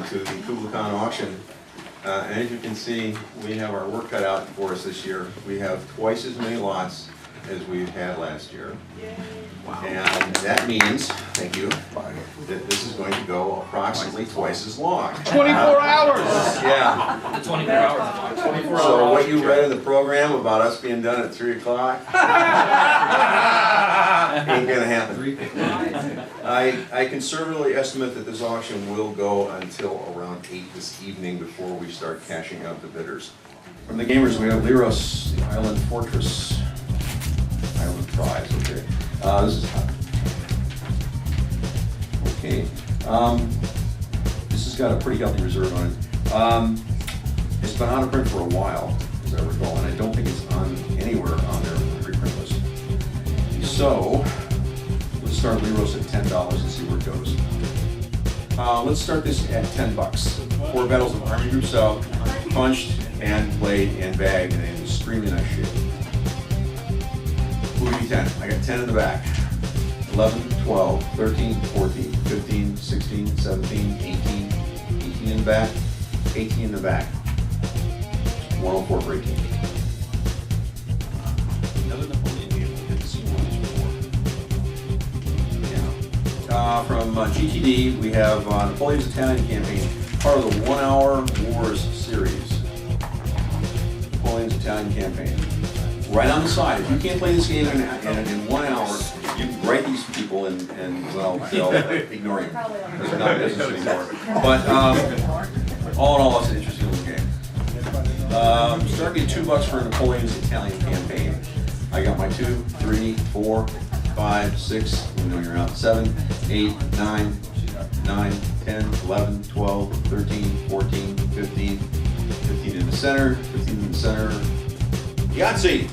to the KublaCon auction. And as you can see, we have our work cut out for us this year. We have twice as many lots as we had last year. Wow. And that means, thank you, that this is going to go approximately twice as long. 24 hours! Yeah. 24 hours. 24 So hours. what you read in the program about us being done at 3 o'clock ain't gonna happen. I conservatively estimate that this auction will go until around 8 this evening before we start cashing out the bidders. From the gamers, we have Leros, the Island Fortress, Island Prize, okay. This is hot. Okay. This has got a pretty healthy reserve on it. It's been out of print for a while, as I recall, and I don't think it's on anywhere on their preprint list. So, let's start Leros at $10 and see where it goes. Let's start this at $10. 4 battles of Army Group South, punched and played and bagged and in extremely nice shape. We'll give you 10. I got 10 in the back. 11, 12, 13, 14, 15, 16, 17, 18, 18 in the back, 18 in the back. 104 for 18. Another Napoleon game. I didn't see one of these before. Yeah. From GTD, we have Napoleon's Italian Campaign, part of the 1 Hour Wars series. Napoleon's Italian Campaign. Right on the side. If you can't play this game in 1 hour, you can write these people and well, they'll ignore you. They're not business anymore. But all in all, it's an interesting little game. Starting at $2 for Napoleon's Italian Campaign. I got my 2, 3, 4, 5, 6, you know you're out, 7, 8, 9, 9, 10, 11, 12, 13, 14, 15, 15 in the center, 15 in the center. Yahtzee!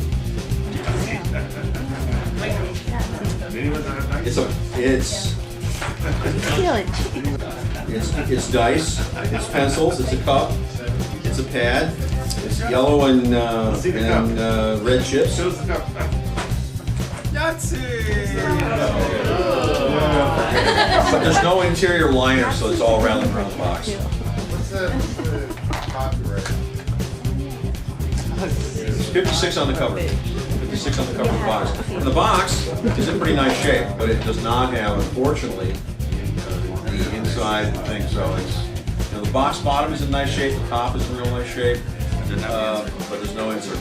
It's dice, it's pencils, it's a cup, it's a pad, it's yellow and red chips. Yahtzee! But there's no interior liner, so it's all around the box. What's the copyright? 56 on the cover. 56 on the cover of the box. And the box is in pretty nice shape, but it does not have, unfortunately, the inside thing. So it's, you know, the box bottom is in nice shape, the top is in real nice shape, but there's no insert.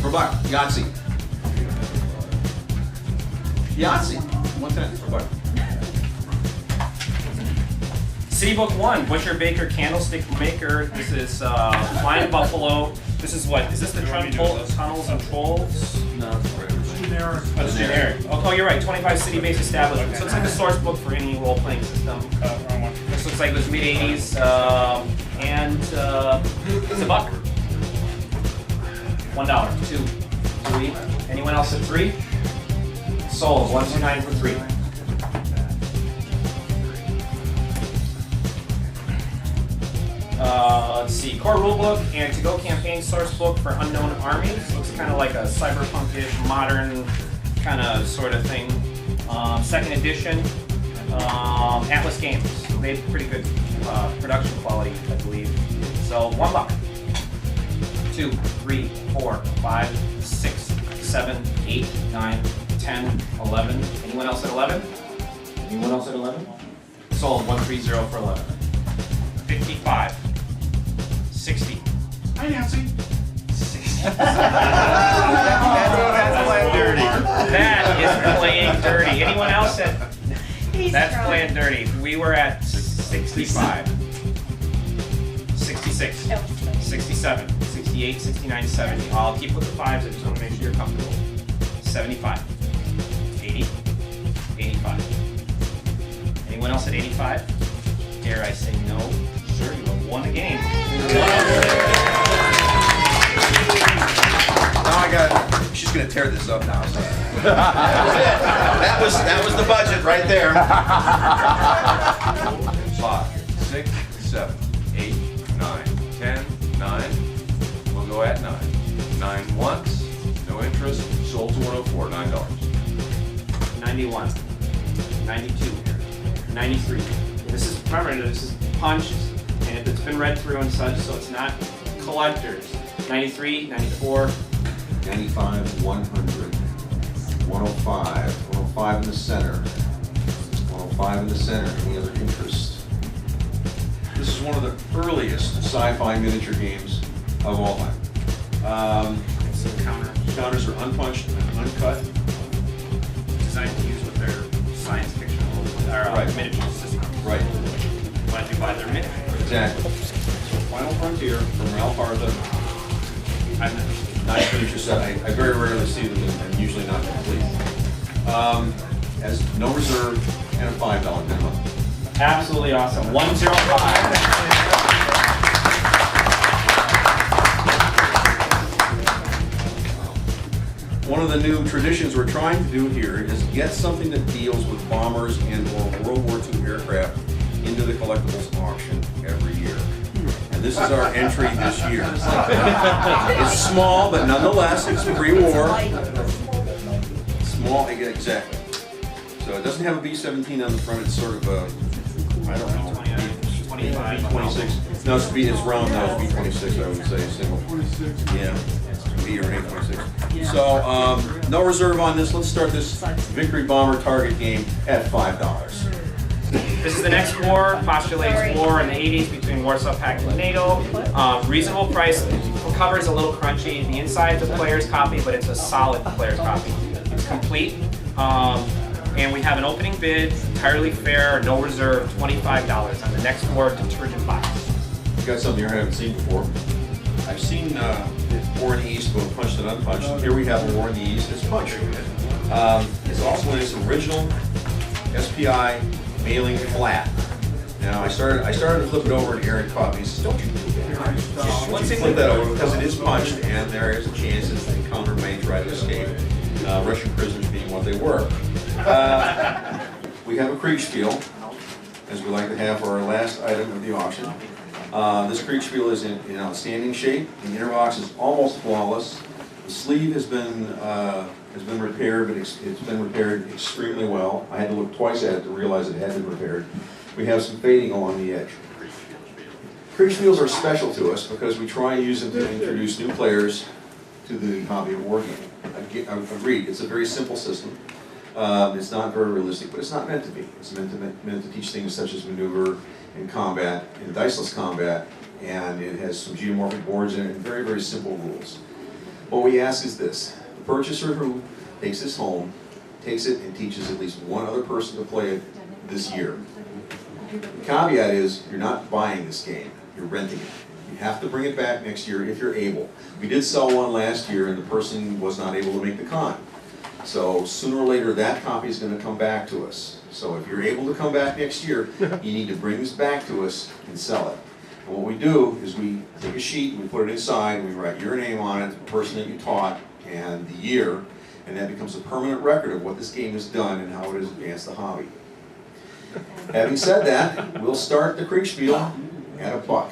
For a buck, Yahtzee. Yahtzee. 110 for a buck. City Book 1, Butcher, Baker, Candlestick Maker. This is Flying Buffalo. This is what? Is this the Tunnels and Trolls? No, it's generic. Oh, it's generic. Oh, you're right. 25 city-based establishments. So it's like the source book for any role-playing system. This looks like it was mid-80s, and it's a buck. $1, 2, 3. Anyone else at 3? Sold. 129 for 3. Let's see, core rulebook and to-go campaign source book for unknown armies. Looks kind of like a cyberpunkish, modern kind of sort of thing. Second edition, Atlas Games. They have pretty good production quality, I believe. So $1. 2, 3, 4, 5, 6, 7, 8, 9, 10, 11. Anyone else at 11? Anyone else at 11? Sold. 130 for 11. 55. 60. Hi, Nancy. 60. That's playing dirty. That is playing dirty. Anyone else at? That's playing dirty. We were at 65. 66. 67. 68. 69. 70. I'll keep with the 5s. I just want to make sure you're comfortable. 75. 80. 85. Anyone else at 85? Dare I say no? Sure, you have won the game. Now she's gonna tear this up now. So. that was the budget right there. 5, 6, 7, 8, 9, 10, 9. We'll go at 9. 9 once, no interest, sold to 104, $9. 91, 92, 93, This is, remember, this is punched, and it's been read through and such, so it's not collectors. 93, 94. 95, 100, 105, 105 in the center, 105 in the center. Any other interest? This is one of the earliest sci-fi miniature games of all time. Some Counters are unpunched and uncut. designed to use with their science fiction or Right. miniature system. Right. Why don't you buy their miniature? Exactly. So Final Frontier from Ralph Arthur. Nice miniature set. I very rarely see them and usually not complete. Has no reserve and a $5 minimum. Absolutely awesome. 105. One of the new traditions we're trying to do here is get something that deals with bombers and or World War II aircraft into the collectibles auction every year. And this is our entry this year. It's small, but nonetheless, it's pre-war. Small, exactly. So it doesn't have a B-17 on the front. It's sort of a, I don't know, 25. B-26. No, it's round nose, B-26, I would say, single. Yeah, B or an A-26. So, no reserve on this. Let's start this Victory Bomber target game at $5. This is the next war, postulates war in the 80s between Warsaw Pact and NATO. Reasonable price, cover's a little crunchy. The inside is a player's copy, but it's a solid player's copy. It's complete. And we have an opening bid, entirely fair, no reserve, $25 on the next war detergent box. You got something here I haven't seen before. I've seen War in the East, both punched and unpunched. Here we have a War in the East that's punched. It's also in its original SPI mailing flat. Now I started to flip it over and Aaron caught me. He says, "Don't you do that. Just flip that over because it is punched and there is a chance that the encounter may try to escape." Russian prisoners being what they were. We have a Kriegspiel, as we like to have for our last item of the auction. This Kriegspiel is in outstanding shape. The inner box is almost flawless. The sleeve has been repaired, but it's been repaired extremely well. I had to look twice at it to realize it had been repaired. We have some fading along the edge. Kriegspiels are special to us because we try and use them to introduce new players to the hobby of wargaming. Agreed, it's a very simple system. It's not very realistic, but it's not meant to be. It's meant to teach things such as maneuver and combat and diceless combat, and it has some geomorphic boards in it and very, very simple rules. What we ask is this: the purchaser who takes this home takes it and teaches at least one other person to play it this year. The caveat is you're not buying this game, you're renting it. You have to bring it back next year if you're able. We did sell one last year and the person was not able to make the con. So sooner or later that copy is going to come back to us. So if you're able to come back next year, you need to bring this back to us and sell it. And what we do is we take a sheet, we put it inside, and we write your name on it, the person that you taught, and the year, and that becomes a permanent record of what this game has done and how it has advanced the hobby. Having said that, we'll start the Kriegspiel at $1.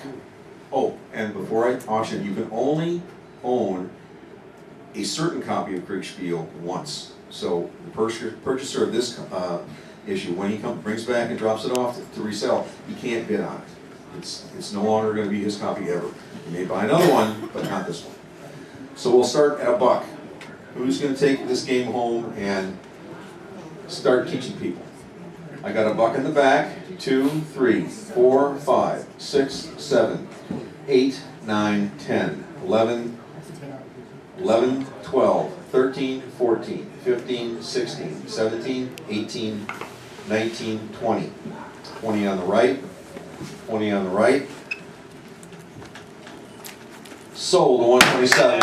Oh, and before I auction, you can only own a certain copy of Kriegspiel once. So the purchaser of this issue, when he brings back and drops it off to resell, he can't bid on it. It's no longer going to be his copy ever. He may buy another one, but not this one. So we'll start at $1. Who's going to take this game home and start teaching people? I got $1 in the back. 2, 3, 4, 5, 6, 7, 8, 9, 10, 11, 12, 13, 14, 15, 16, 17, 18, 19, 20. 20 on the right, 20 on the right. Sold to 127.